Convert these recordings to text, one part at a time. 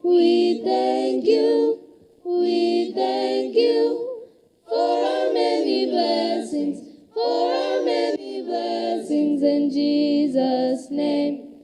We thank you, we thank you for our many blessings, for our many blessings in Jesus' name.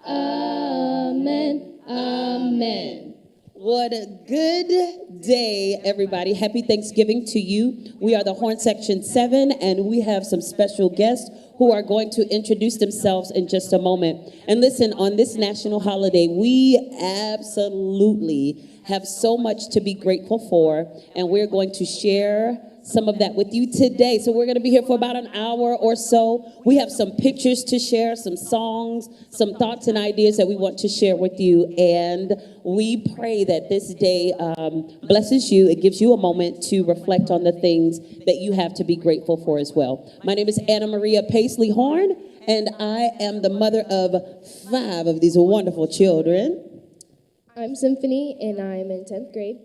Amen, amen. What a good day, everybody. Happy Thanksgiving to you. We are the Horn Section 7, and we have some special guests who are going to introduce themselves in just a moment. And listen, on this national holiday, we absolutely have so much to be grateful for, and we're going to share some of that with you today. So we're going to be here for about an hour or so. We have some pictures to share, some songs, some thoughts and ideas that we want to share with you. And we pray that this day blesses you. It gives you a moment to reflect on the things that you have to be grateful for as well. My name is Anna Maria Pasley-Horn, and I am the mother of 5 of these wonderful children. I'm Symphony, and I'm in 10th grade.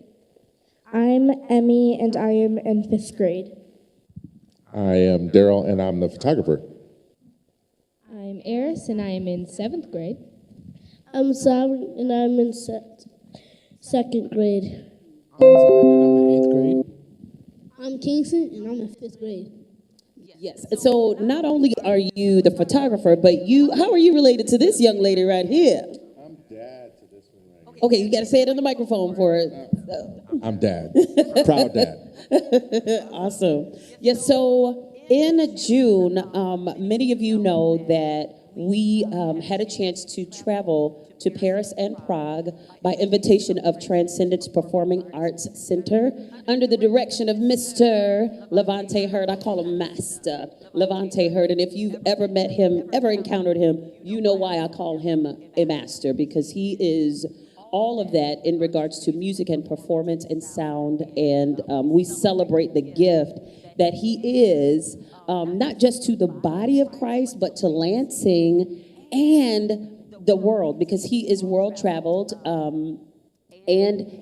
I'm Emmy, and I am in 5th grade. I am Daryl, and I'm the photographer. I'm Eris, and I am in 7th grade. I'm Sam, and I'm in 2nd grade. I'm Jordan, and I'm in 8th grade. I'm Kingston, and I'm in 5th grade. Yes, so not only are you the photographer, but how are you related to this young lady right here? I'm dad to this one right here. Okay, you got to say it in the microphone for it. I'm dad. Proud dad. Awesome. Yes, so in June, many of you know that we had a chance to travel to Paris and Prague by invitation of Transcendence Performing Arts Center under the direction of Mr. Levante Hurd. I call him Master Levante Hurd. And if you've ever met him, ever encountered him, you know why I call him a master, because he is all of that in regards to music and performance and sound. And we celebrate the gift that he is, not just to the body of Christ, but to Lansing and the world, because he is world traveled. And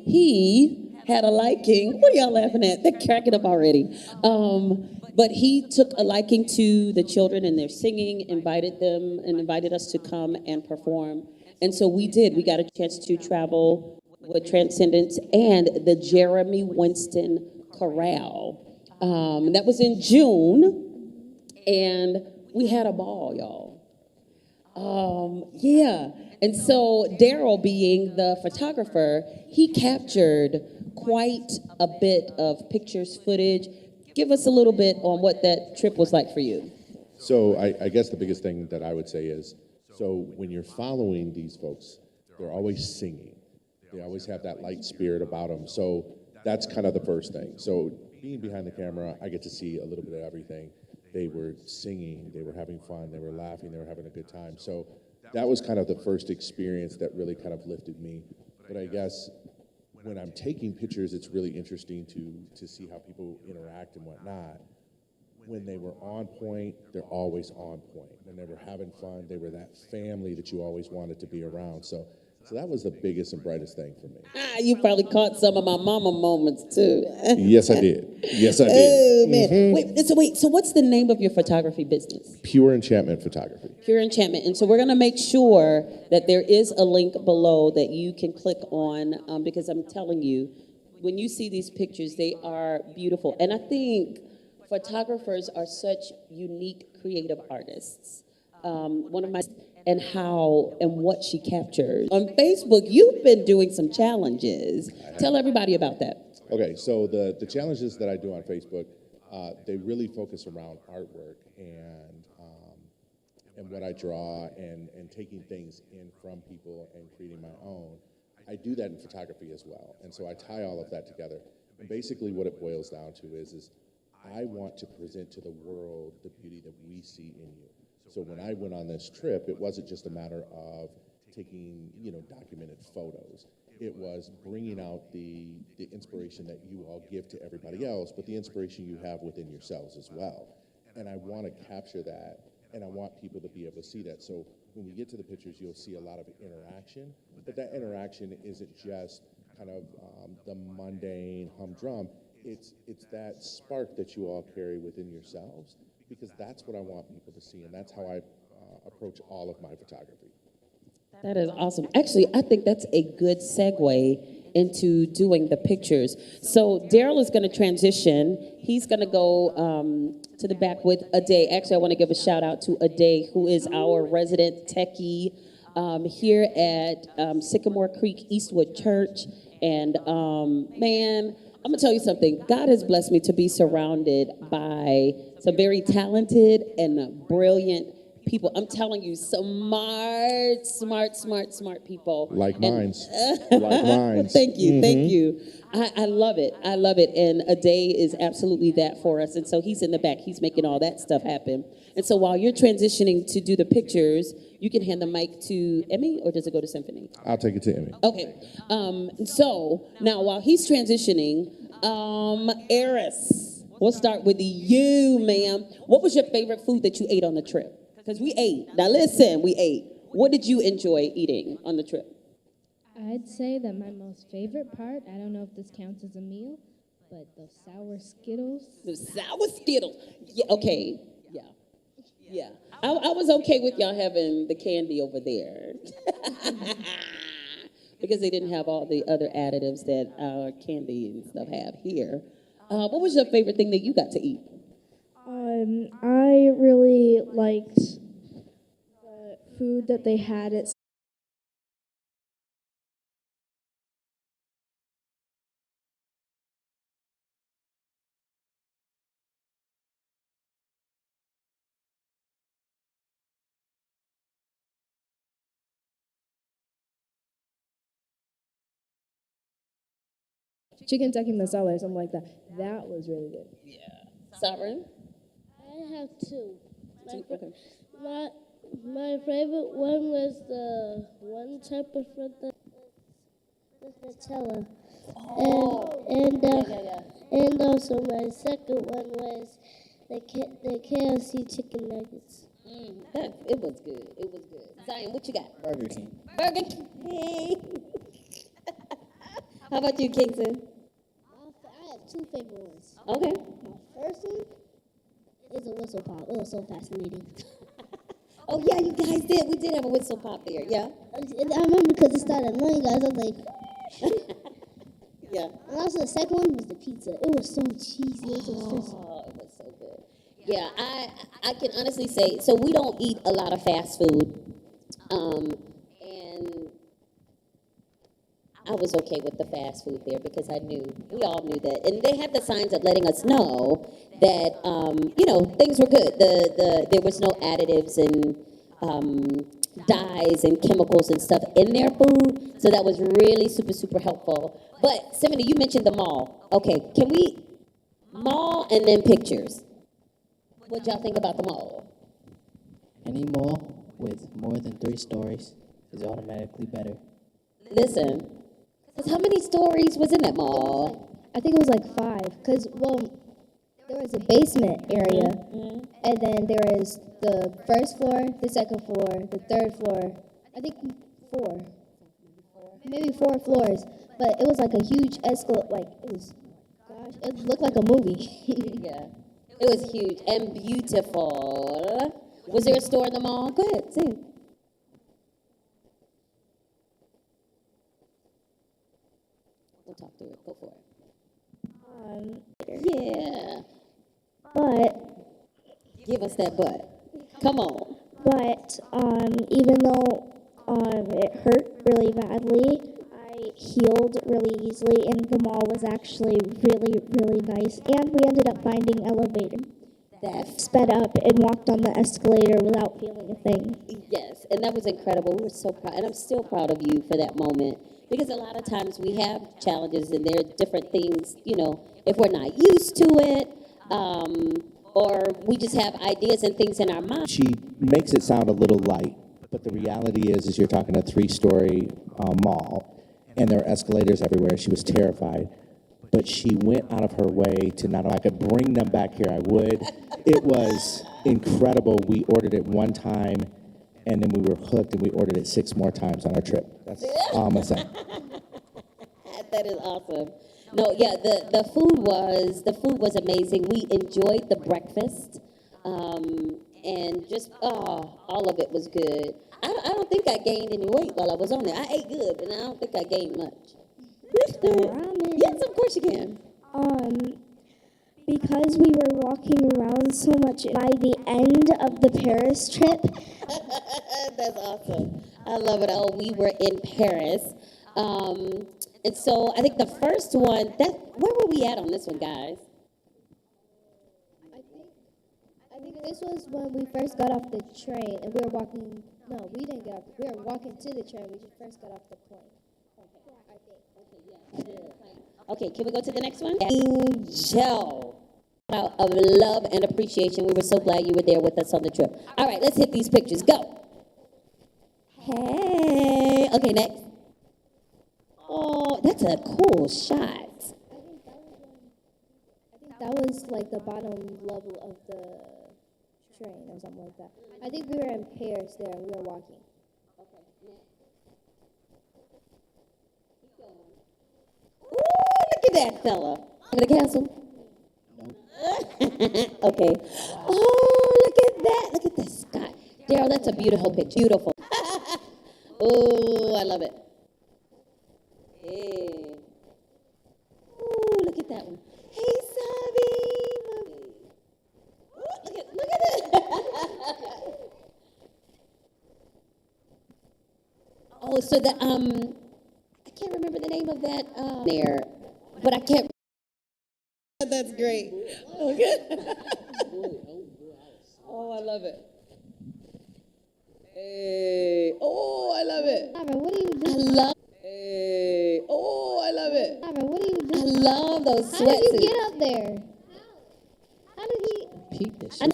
he had a liking. What are y'all laughing at? They're cracking up already. But he took a liking to the children and their singing, invited them and invited us to come and perform. And so we did. We got a chance to travel with Transcendence and the Jeremy Winston Chorale. That was in June, and we had a ball, y'all. Yeah, and so Daryl, being the photographer, he captured quite a bit of pictures, footage. Give us a little bit on what that trip was like for you. So I guess the biggest thing that I would say is, so when you're following these folks, they're always singing. They always have that light spirit about them. So that's kind of the first thing. So being behind the camera, I get to see a little bit of everything. They were singing, they were having fun, they were laughing, they were having a good time. So that was kind of the first experience that really kind of lifted me. But I guess when I'm taking pictures, it's really interesting to see how people interact and whatnot. When they were on point, they're always on point. When they were having fun, they were that family that you always wanted to be around. So that was the biggest and brightest thing for me. You probably caught some of my mama moments too. Yes, I did. Yes, I did. Oh, man. So what's the name of your photography business? Pure Enchantment Photography. Pure Enchantment. And so we're going to make sure that there is a link below that you can click on, because I'm telling you, when you see these pictures, they are beautiful. And I think photographers are such unique, creative artists. One of my and how and what she captures. On Facebook, you've been doing some challenges. Tell everybody about that. Okay, so the challenges that I do on Facebook, they really focus around artwork and what I draw and taking things in from people and creating my own. I do that in photography as well, and so I tie all of that together. And basically what it boils down to is I want to present to the world the beauty that we see in you. So when I went on this trip, it wasn't just a matter of taking, documented photos. It was bringing out the inspiration that you all give to everybody else, but the inspiration you have within yourselves as well. And I want to capture that, and I want people to be able to see that. So when we get to the pictures, you'll see a lot of interaction, but that interaction isn't just kind of the mundane humdrum. It's that spark that you all carry within yourselves, because that's what I want people to see, and that's how I approach all of my photography. That is awesome. Actually, I think that's a good segue into doing the pictures. So Daryl is going to transition. He's going to go to the back with Aday. Actually, I want to give a shout out to Aday, who is our resident techie here at Sycamore Creek Eastwood Church. And man, I'm gonna tell you something. God has blessed me to be surrounded by some very talented and brilliant people. I'm telling you, smart people. Like And- mines. Like mines. Thank you, thank you. I love it. I love it. And Aday is absolutely that for us. And so he's in the back. He's making all that stuff happen. And so while you're transitioning to do the pictures, you can hand the mic to Emmy, or does it go to Symphony? I'll take it to Emmy. Okay. So now while he's transitioning, Eris, we'll start with you, ma'am. What was your favorite food that you ate on the trip? Because we ate. Now listen, we ate. What did you enjoy eating on the trip? I'd say that my most favorite part, I don't know if this counts as a meal, but those sour Skittles. The sour Skittles. Yeah, okay. Yeah. I was okay with y'all having the candy over there. Because they didn't have all the other additives that our candy and stuff have here. What was your favorite thing that you got to eat? I really liked the food that they had at Chicken tikka masala or something like that. That was really good. Sovereign? I have two. Okay. My favorite one was the one type of fruit that with Nutella. And also my second one was the KFC chicken nuggets. It was good. It was good. Zion, what you got? Burger King. Burger King. How about you, Kingston? I have two favorite ones. Okay. My first one is a whistle pop. It was so fascinating. Oh, yeah, you guys did. We did have a whistle pop there, yeah? I remember because it started annoying guys. I was like, Yeah. and also the second one was the pizza. It was so cheesy. It was so stressful. Oh, it was so good. Yeah, I can honestly say, so we don't eat a lot of fast food. And I was okay with the fast food there because we all knew that. And they had the signs up letting us know that, things were good. There was no additives and dyes and chemicals and stuff in their food. So that was really super, super helpful. But, Simone, you mentioned the mall. Okay, can we, mall and then pictures. What y'all think about the mall? Any mall with more than 3 stories is automatically better. Listen, 'cause how many stories was in that mall? I think it was like 5, because, there was a basement area, and then there was the first floor, the second floor, the third floor, I think 4. Maybe 4 floors, but it was like a huge escalator, it looked like a movie. Yeah, it was huge and beautiful. Was there a store in the mall? Go ahead, say it. We'll talk through it. Go for it. Yeah. But Give us that butt. Come on. even though it hurt really badly, I healed really easily, and the mall was actually really, really nice. And we ended up finding elevator that sped up and walked on the escalator without feeling a thing. Yes, and that was incredible. We were so proud, and I'm still proud of you for that moment. Because a lot of times we have challenges, and there are different things, if we're not used to it, or we just have ideas and things in our mind. She makes it sound a little light, but the reality is you're talking a 3-story mall, and there are escalators everywhere. She was terrified, but she went out of her way to not. If I could bring them back here, I would. It was incredible. We ordered it one time, and then we were hooked, and we ordered it 6 more times on our trip. That's all I'm gonna say. That is awesome. No, yeah, the food was amazing. We enjoyed the breakfast, and just all of it was good. I don't think I gained any weight while I was on there. I ate good, but I don't think I gained much. Yes, of course you can. Because we were walking around so much by the end of the Paris trip. That's awesome. I love it. Oh, we were in Paris. And so I think the first one, where were we at on this one, guys? I think this was when we first got off the train and we were walking. No, we didn't get off. We were walking to the train. We just first got off the plane. Okay, can we go to the next one? Angel. Out of love and appreciation. We were so glad you were there with us on the trip. All right, let's hit these pictures. Go. Hey. Okay, next. Oh, that's a cool shot. I think that was like the bottom level of the train or something like that. I think we were in Paris there and we were walking. Ooh, look at that fella. Look at the castle. Okay. Oh, look at that. Look at the sky. Daryl, that's a beautiful picture. Beautiful. Oh, I love it. Hey. Oh, look at that one. Hey, Sabi. Look at it. Oh, so the I can't remember the name of that there, but I can't. That's great. Okay. Oh, I love it. Hey. Oh, I love it. What do you do? I love. Hey. Oh, I love it. What do you do? I love those How did you sweatsuits. get up there? How did he? Peep this shit.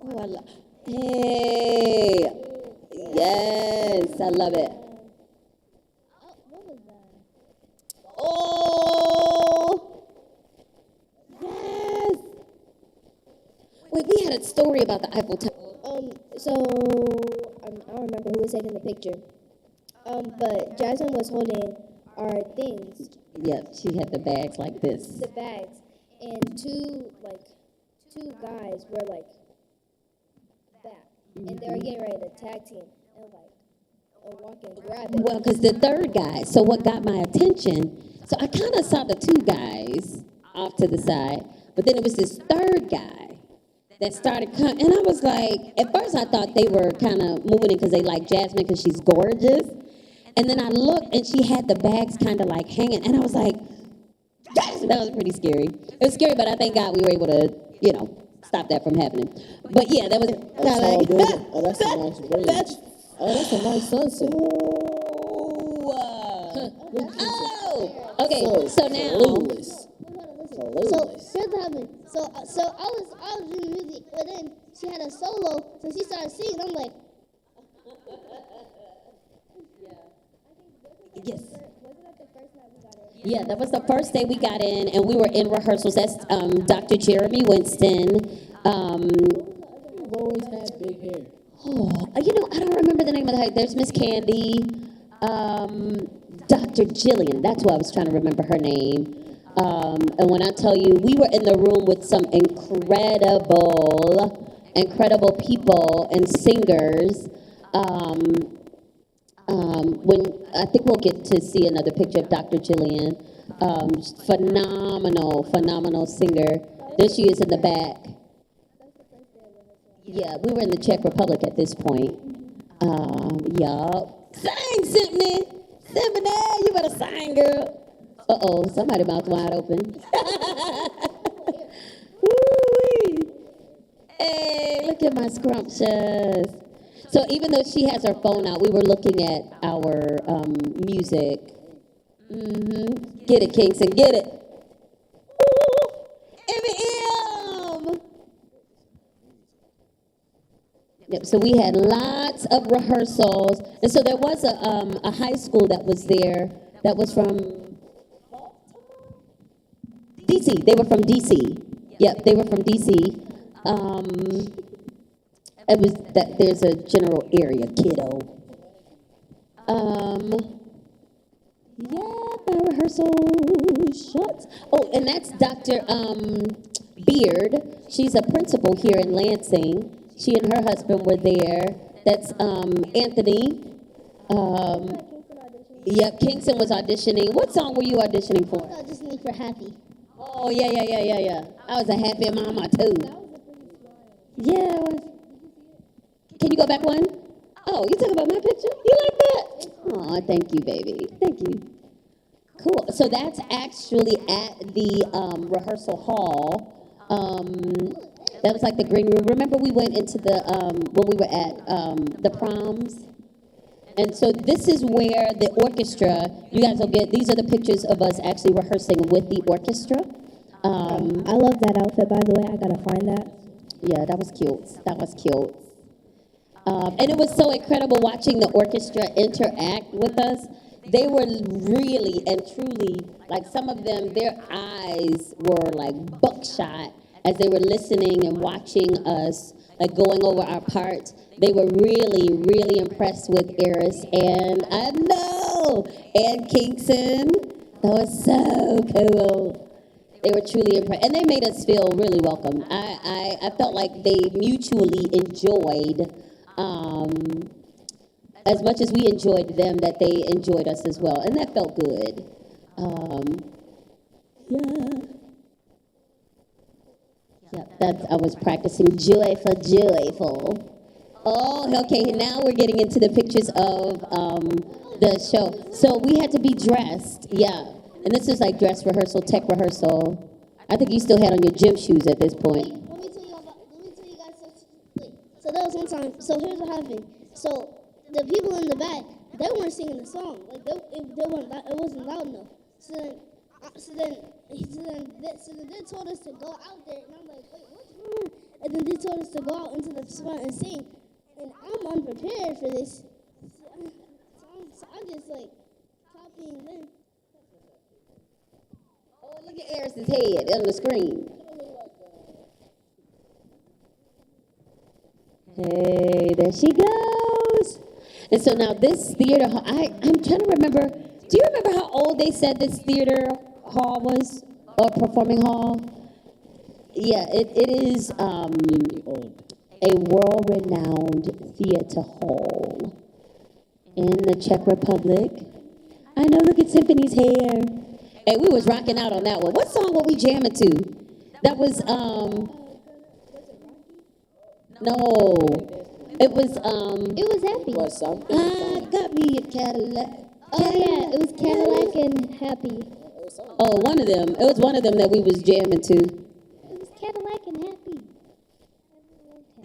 Oh, I love. Hey. Yes, I love it. What was that? Oh. Yes. Wait, we had a story about the Eiffel Tower. So I don't remember who was taking the picture. But Jasmine was holding our things, Yeah, she had the bags like this. the bags, and two guys were like back, and they were getting ready to tag team and walk and grab it. Well, because the third guy, so what got my attention, so I kind of saw the two guys off to the side, but then it was this third guy that started coming, and I was like, at first I thought they were kind of moving it because they like Jasmine because she's gorgeous, and then I looked and she had the bags kind of like hanging, and I was like, yes, that was pretty scary. It was scary, but I thank God we were able to, stop that from happening. But yeah, that was That's all good. Oh, that's a nice breeze. That's a nice sunset. Oh, okay. So now, Clueless. So here's what happened. So I was doing music, but then she had a solo, so she started singing. I'm like, yes. Yeah, that was the first day we got in, and we were in rehearsals. That's Dr. Jeremy Winston. You've always had big hair. I don't remember the name of the. There's Miss Candy, Dr. Jillian. That's what I was trying to remember her name. And when I tell you, we were in the room with some incredible people and singers. When I think we'll get to see another picture of Dr. Jillian, phenomenal singer. There she is in the back. Yeah, we were in the Czech Republic at this point. Yup. Sing, Symphony! Symphony, you better sing, girl. Uh-oh, somebody's mouth wide open. Woo-wee. Hey, look at my scrumptious. So even though she has her phone out, we were looking at our music. Get it, Kingston, get it. Ooh, M&M. Yep, so we had lots of rehearsals. And so there was a high school that was there that was from DC. They were from DC. Yep, they were from DC. It was that there's a general area, kiddo. Yeah, my rehearsal shots. Oh, and that's Dr. B. Beard. She's a principal here in Lansing. She and her husband were there. That's Anthony. Yep, Kingston was auditioning. What song were you auditioning for? Auditioning for Happy. Oh, yeah. I was a happy mama, too. Yeah. Can you go back one? Oh, you talking about my picture? You like that? Oh, thank you, baby. Thank you. Cool. So that's actually at the rehearsal hall. That was like the green room. Remember we went into the, when we were at the proms? And so this is where the orchestra, you guys will get, these are the pictures of us actually rehearsing with the orchestra. I love that outfit, by the way. I gotta find that. Yeah, that was cute. That was cute. And it was so incredible watching the orchestra interact with us. They were really and truly, like some of them, their eyes were like buckshot as they were listening and watching us, like going over our parts. They were really, really impressed with Eris and I know, and Kingston. That was so cool. They were truly impressed, and they made us feel really welcome. I felt like they mutually enjoyed, as much as we enjoyed them, that they enjoyed us as well, and that felt good. Yep, I was practicing joyful. Oh, okay, now we're getting into the pictures of the show. So we had to be dressed, yeah. And this is like dress rehearsal, tech rehearsal. I think you still had on your gym shoes at this point. Let me tell you guys something. So there was one time, so here's what happened. So the people in the back, they weren't singing the song. Like they weren't, it wasn't loud enough. So then they told us to go out there, and I'm like, wait, what's wrong? And then they told us to go out into the front and sing, and I'm unprepared for this. So I'm just like copying them. Oh, look at Eris's head on the screen. Hey, there she goes. And so now this theater hall, I'm trying to remember, do you remember how old they said this theater hall was, or performing hall? Yeah, it is a world-renowned theater hall in the Czech Republic. I know, look at Symphony's hair. Hey, we was rocking out on that one. What song were we jamming to? That was, no. It was Happy. Was something? I got me a Cadillac. Oh yeah, it was Cadillac and Happy. Oh, one of them. It was one of them that we was jamming to. It was Cadillac and Happy.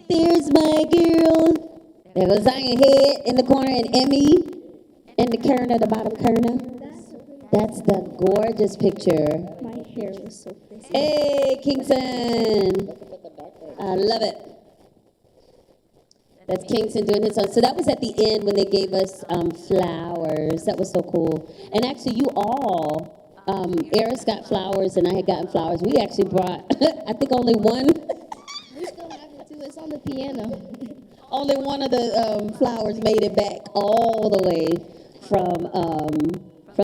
There's my girl. There was Zion Head in the corner and Emmy in the corner, the bottom corner. That's the gorgeous picture. My hair was so frizzy. Hey, Kingston. I love it. That's Kingston doing his song. So that was at the end when they gave us flowers. That was so cool. And actually, you all, Eris got flowers and I had gotten flowers. We actually brought, I think only one. We still have it too. It's on the piano. Only one of the flowers made it back all the way from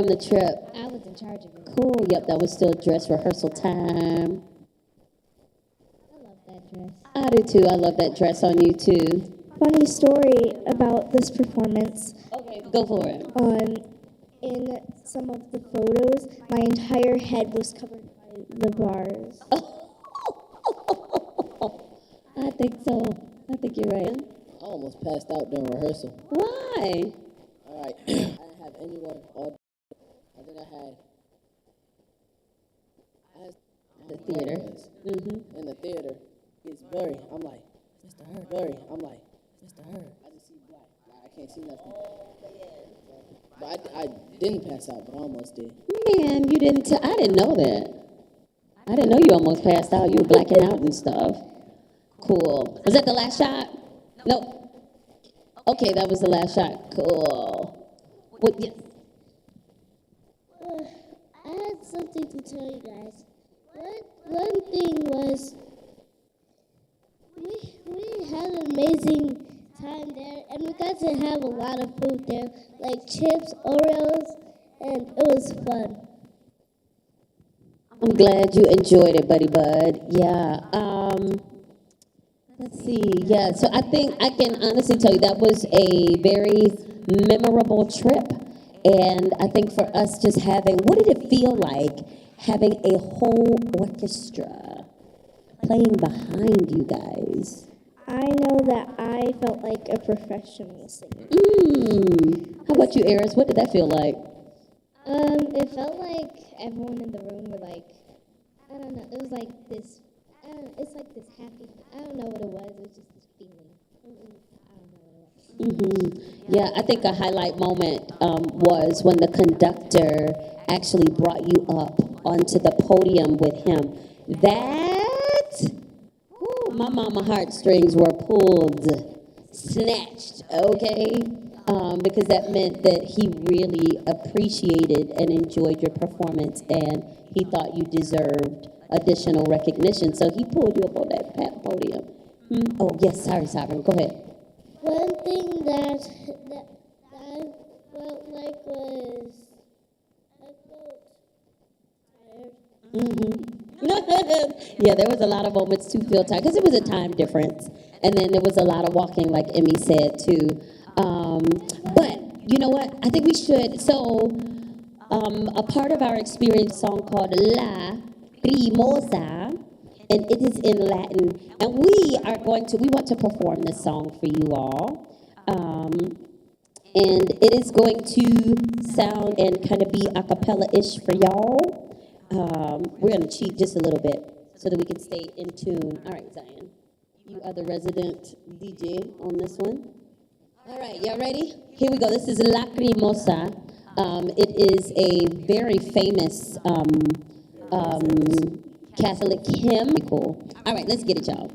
the trip. I was in charge of it. Cool. Yep, that was still dress rehearsal time. I love that dress. I do too. I love that dress on you too. Funny story about this performance. Okay, go for it. In some of the photos, my entire head was covered by the bars. I think so. I think you're right. I almost passed out during rehearsal. Why? All right, I didn't have anyone all. I think I had The theater. in the theater. It's blurry. I'm like, Mr. Hurd. Blurry. I'm like, Mr. Hurd. I just see black. I can't see nothing. But I didn't pass out, but I almost did. Man, you didn't. I didn't know that. I didn't know you almost passed out. You were blacking out and stuff. Cool. Was that the last shot? Nope. Okay, that was the last shot. Cool. What? Yes. I had something to tell you guys. One thing was, we had an amazing time there, and we got to have a lot of food there, like chips, Oreos, and it was fun. I'm glad you enjoyed it, buddy bud. Yeah. Let's see. Yeah. So I think I can honestly tell you that was a very memorable trip. And I think for us just having, what did it feel like having a whole orchestra playing behind you guys? I know that I felt like a professional singer. How about you, Eris? What did that feel like? It felt like everyone in the room were like, I don't know, it was like this, I don't know, it's like this happy, I don't know what it was just this feeling. I don't know what it was. Yeah, I think a highlight moment was when the conductor actually brought you up onto the podium with him. My mama heartstrings were pulled, snatched, okay? Because that meant that he really appreciated and enjoyed your performance, and he thought you deserved additional recognition. So he pulled you up on that podium. Oh, yes, sorry, Sovereign, go ahead. One thing that I felt like was I felt tired. Yeah, there was a lot of moments to feel tired because it was a time difference, and then there was a lot of walking, like Emmy said too. But you know what? I think we should. So, a part of our experience song called La Primosa, and it is in Latin, and we want to perform this song for you all. And it is going to sound and kind of be a cappella-ish for y'all. We're going to cheat just a little bit so that we can stay in tune. All right, Zion, you are the resident DJ on this one. All right, y'all ready? Here we go. This is Lacrimosa. It is a very famous Catholic hymn. Cool. All right, let's get it, y'all.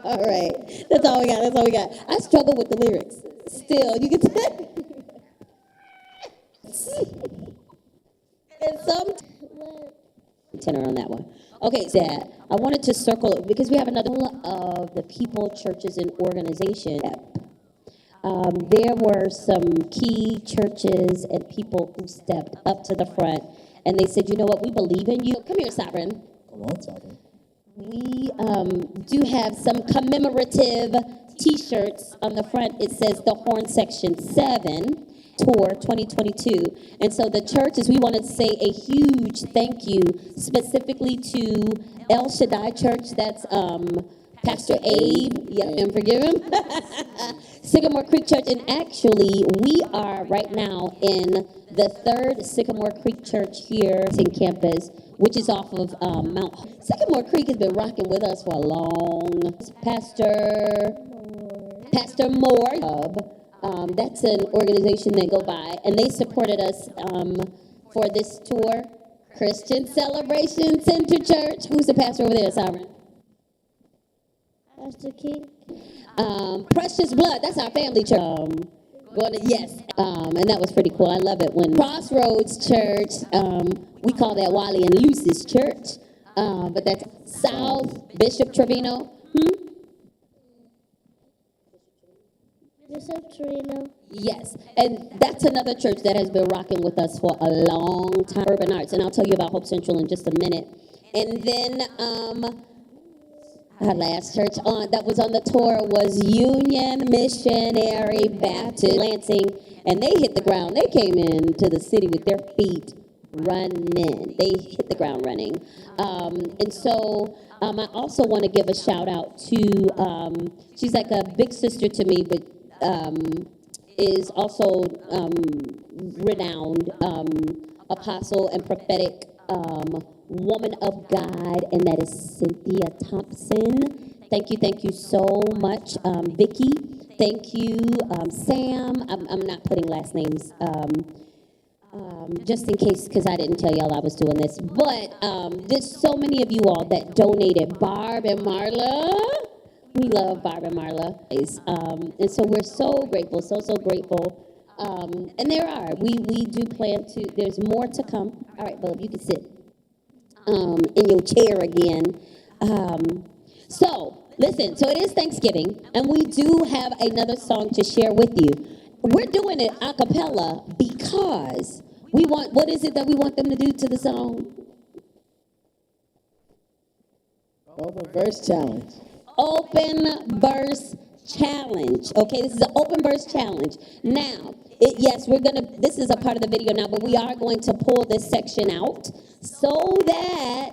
All right. That's all we got. That's all we got. I struggle with the lyrics. Still, you can tell. And some tenor on that one. Okay, Zad, I wanted to circle, because we have another of the people, churches, and organizations. There were some key churches and people who stepped up to the front, and they said, you know what, we believe in you. Come here, Sovereign. Come on, Sovereign. We do have some commemorative T-shirts on the front. It says the Horn Section 7 Tour 2022. And so the churches, we want to say a huge thank you specifically to El Shaddai Church. That's Pastor Abe. Yep, and forgive him. Sycamore Creek Church. And actually, we are right now in the third Sycamore Creek Church here in campus, which is off of Mount. Sycamore Creek has been rocking with us for a long. Pastor Moore. That's an organization that go by, and they supported us for this tour. Christian Celebration Center Church. Who's the pastor over there, Sovereign? Pastor King. Precious Blood, that's our family church. Yes, and that was pretty cool. I love it when Crossroads Church, we call that Wally and Lucy's church, but that's South Bishop Trevino. Bishop Torino. Yes, and that's another church that has been rocking with us for a long time, Urban Arts, and I'll tell you about Hope Central in just a minute. And then our last church that was on the tour was Union Missionary Baptist Lansing, and they hit the ground. They came into the city with their feet running. They hit the ground running. And so I also want to give a shout out to, she's like a big sister to me, but is also renowned apostle and prophetic woman of God, and that is Cynthia Thompson. Thank you so much, Vicky. Thank you, Sam. I'm not putting last names just in case, because I didn't tell y'all I was doing this. But there's so many of you all that donated. Barb and Marla. We love Barb and Marla. And so we're so grateful, so grateful. And we do plan to, there's more to come. All right, Bub, you can sit in your chair again. So, listen, so it is Thanksgiving, and we do have another song to share with you. We're doing it a cappella because we want, what is it that we want them to do to the song? Open verse challenge. Open verse challenge. Okay, this is an open verse challenge. Now, yes, this is a part of the video now, but we are going to pull this section out so that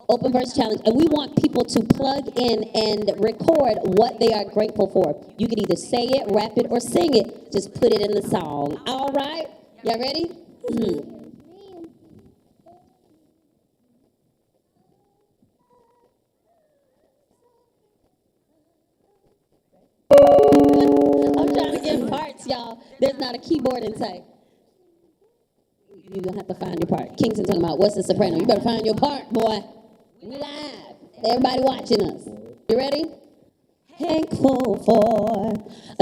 open verse challenge, and we want people to plug in and record what they are grateful for. You can either say it, rap it, or sing it. Just put it in the song. All right? Y'all ready? I'm trying to get parts, y'all. There's not a keyboard inside. You're going to have to find your part. Kingston talking about, what's the soprano? You better find your part, boy. We live. Everybody watching us. You ready? Thankful for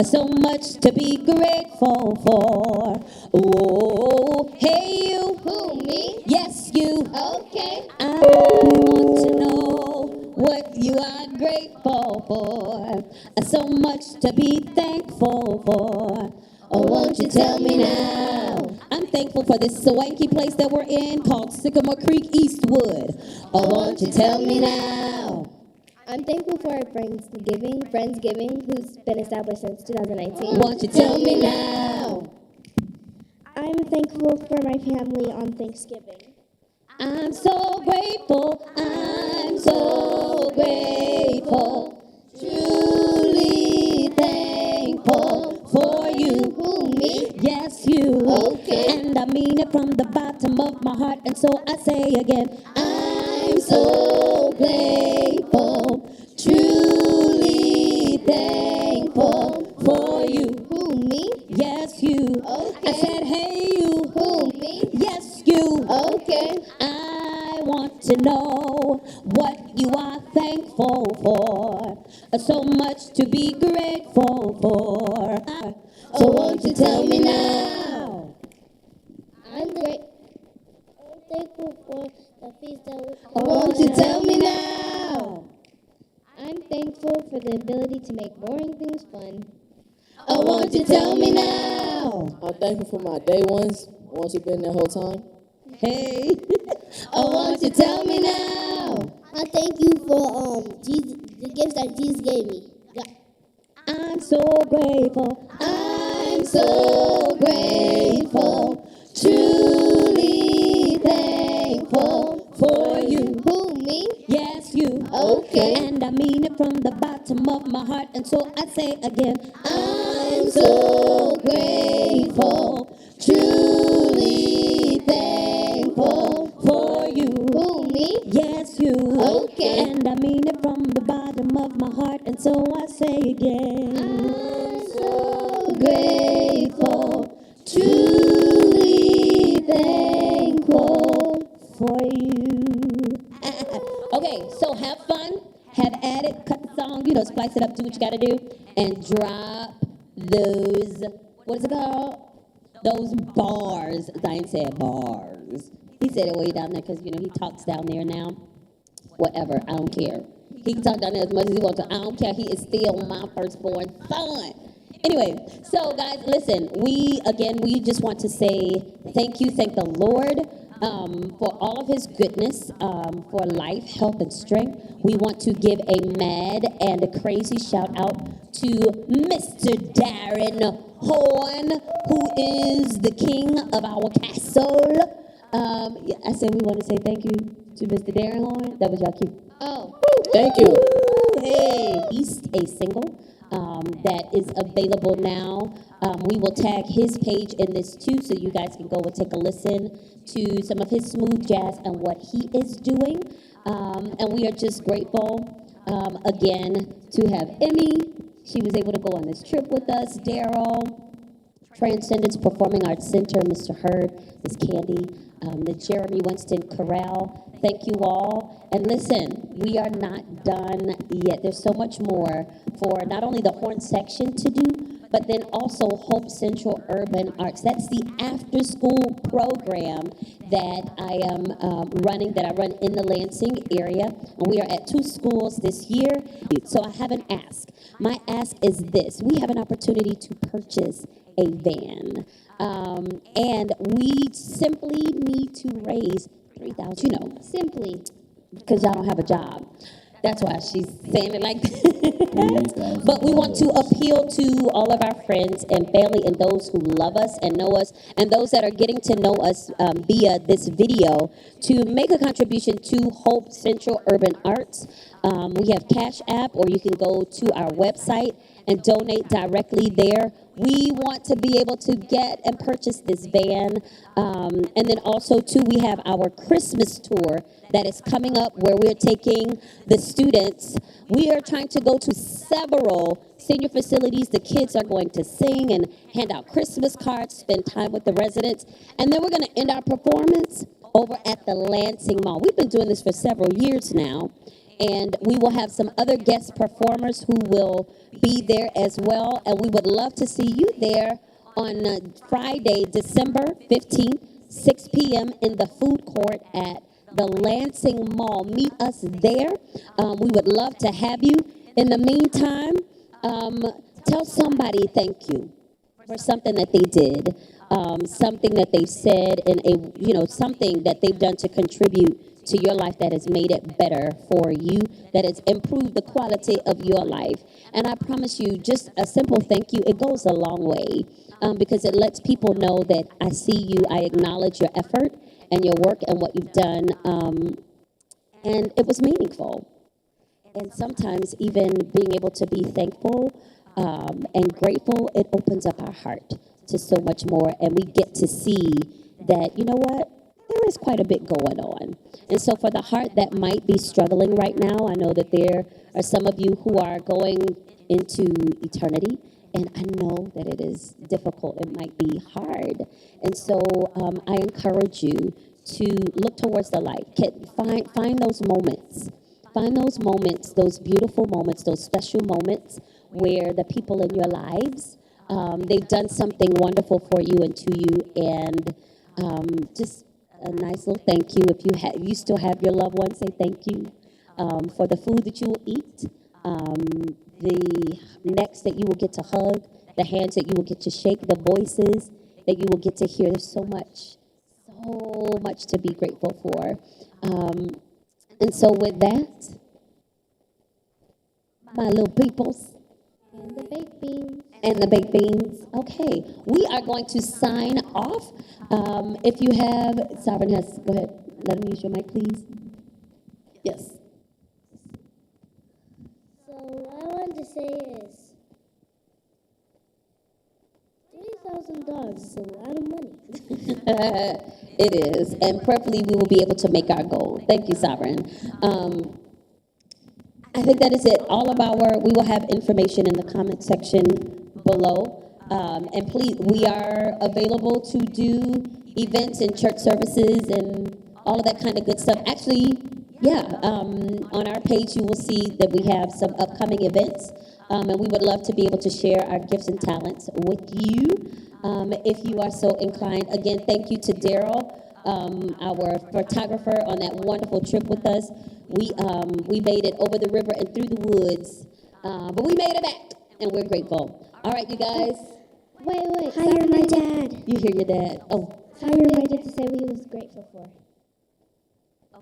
so much to be grateful for. Oh, hey you. Who, me? Yes, you. Okay. I want to know what you are grateful for. So much to be thankful for. Oh, won't you tell me now? I'm thankful for this swanky place that we're in called Sycamore Creek Eastwood. Oh, won't you tell me now? I'm thankful for our Friendsgiving, who's been established since 2019. Won't you tell me now? I'm thankful for my family on Thanksgiving. I'm so grateful. I'm so grateful. Truly thankful for you. Who, me? Yes, you. Okay. And I mean it from the bottom of my heart. And so I say again, I'm so grateful. Truly thankful for you. Who, me? Yes, you. Okay. I said, hey, you. Who, me? Yes, you. Okay. I want to know what you are thankful for. So much to be grateful for. So won't you tell me now? I'm thankful for the feast that we Won't you tell me now? I'm thankful for the ability to make boring things fun. Oh, won't you tell me now? I'm thankful for my day ones who've been there the whole time. Hey. Oh, won't you tell me now? I thank you for the gifts that Jesus gave me. Yeah. I'm so grateful. I'm so grateful. Truly thankful for you. Who, me? Yes, you. Okay. And I mean it from the bottom of my heart. And so I say again, I'm so grateful. Truly thankful for you. Who, me? Yes, you. Okay. And I mean it from the bottom of my heart. And so I say again, I'm so grateful. Truly thankful for you. Okay, so have fun. have at it, cut the song, splice it up, do what you got to do, and drop those, what is it called? Those bars. Zion said bars. He said it way down there because, he talks down there now. Whatever, I don't care. He can talk down there as much as he wants to. I don't care. He is still my firstborn son. Anyway, so guys, listen, we just want to say thank you, thank the Lord for all of his goodness, for life, health, and strength. We want to give a mad and a crazy shout out to Mr. Darren Horn, who is the king of our castle. I said we want to say thank you to Mr. Darren Horn. That was y'all cute. Oh. Thank you. Hey, he's a single that is available now. We will tag his page in this too, so you guys can go and take a listen to some of his smooth jazz and what he is doing. And we are just grateful again to have Emmy. She was able to go on this trip with us. Daryl, Transcendence Performing Arts Center, Mr. Hurd, Miss Candy, the Jeremy Winston Corral. Thank you all. And listen, we are not done yet. There's so much more for not only the horn section to do, but then also Hope Central Urban Arts. That's the after-school program that I am running, that I run in the Lansing area. And we are at 2 schools this year. So I have an ask. My ask is this. We have an opportunity to purchase a van. And we simply need to raise $3,000, simply because y'all don't have a job. That's why she's saying it like that. But we want to appeal to all of our friends and family and those who love us and know us and those that are getting to know us via this video to make a contribution to Hope Central Urban Arts. We have Cash App, or you can go to our website and donate directly there. We want to be able to get and purchase this van. And then also, too, we have our Christmas tour that is coming up where we're taking the students. We are trying to go to several senior facilities. The kids are going to sing and hand out Christmas cards, spend time with the residents. And then we're going to end our performance over at the Lansing Mall. We've been doing this for several years now. And we will have some other guest performers who will be there as well. And we would love to see you there on Friday, December 15th, 6 p.m. in the food court at the Lansing Mall. Meet us there. We would love to have you. In the meantime, tell somebody thank you for something that they did, something that they said, and something that they've done to contribute to your life that has made it better for you, that has improved the quality of your life. And I promise you, just a simple thank you, it goes a long way because it lets people know that I see you, I acknowledge your effort and your work and what you've done, and it was meaningful. And sometimes even being able to be thankful and grateful, it opens up our heart to so much more, and we get to see that, you know what, there is quite a bit going on. And so for the heart that might be struggling right now, I know that there are some of you who are going into eternity, and I know that it is difficult. It might be hard. And so I encourage you to look towards the light. Find those moments. Find those moments, those beautiful moments, those special moments where the people in your lives, they've done something wonderful for you and to you, and just a nice little thank you. If you still have your loved ones, say thank you for the food that you will eat, the necks that you will get to hug, the hands that you will get to shake, the voices that you will get to hear. There's so much to be grateful for. And so with that, my little peoples, And the baked beans. and the baked beans. Okay, we are going to sign off. If you have, Sovereign has, go ahead, let him use your mic, please. Yes. So what I wanted to say is, $3,000 is a lot of money. It is, and preferably we will be able to make our goal. Thank you, Sovereign. I think that is it. We will have information in the comment section below. And please, we are available to do events and church services and all of that kind of good stuff. Actually, yeah, on our page, you will see that we have some upcoming events, and we would love to be able to share our gifts and talents with you, if you are so inclined. Again, thank you to Daryl, our photographer, on that wonderful trip with us. We made it over the river and through the woods, but we made it back, and we're grateful. All right, you guys. Wait. Hire my dad. You hear your dad. Oh, Hire my Get dad. to say what he was grateful for.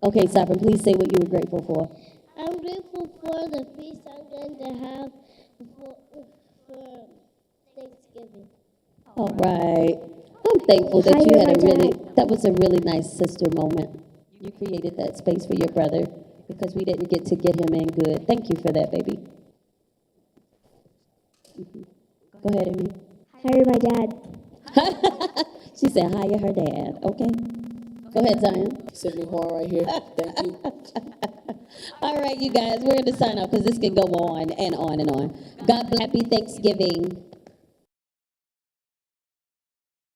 okay, Saffron, please say what you were grateful for. I'm grateful for the feast I'm going to have for Thanksgiving. All right. I'm thankful that you Hire had a my really, dad. that was a really nice sister moment. You created that space for your brother because we didn't get to get him in good. Thank you for that, baby. Go ahead, Amy. Hire my dad. She said, hire her dad. Okay. Go ahead, Zion. Pasley-Horn right here. Thank you. All right, you guys, we're going to sign off because this can go on and on and on. God bless. Happy Thanksgiving.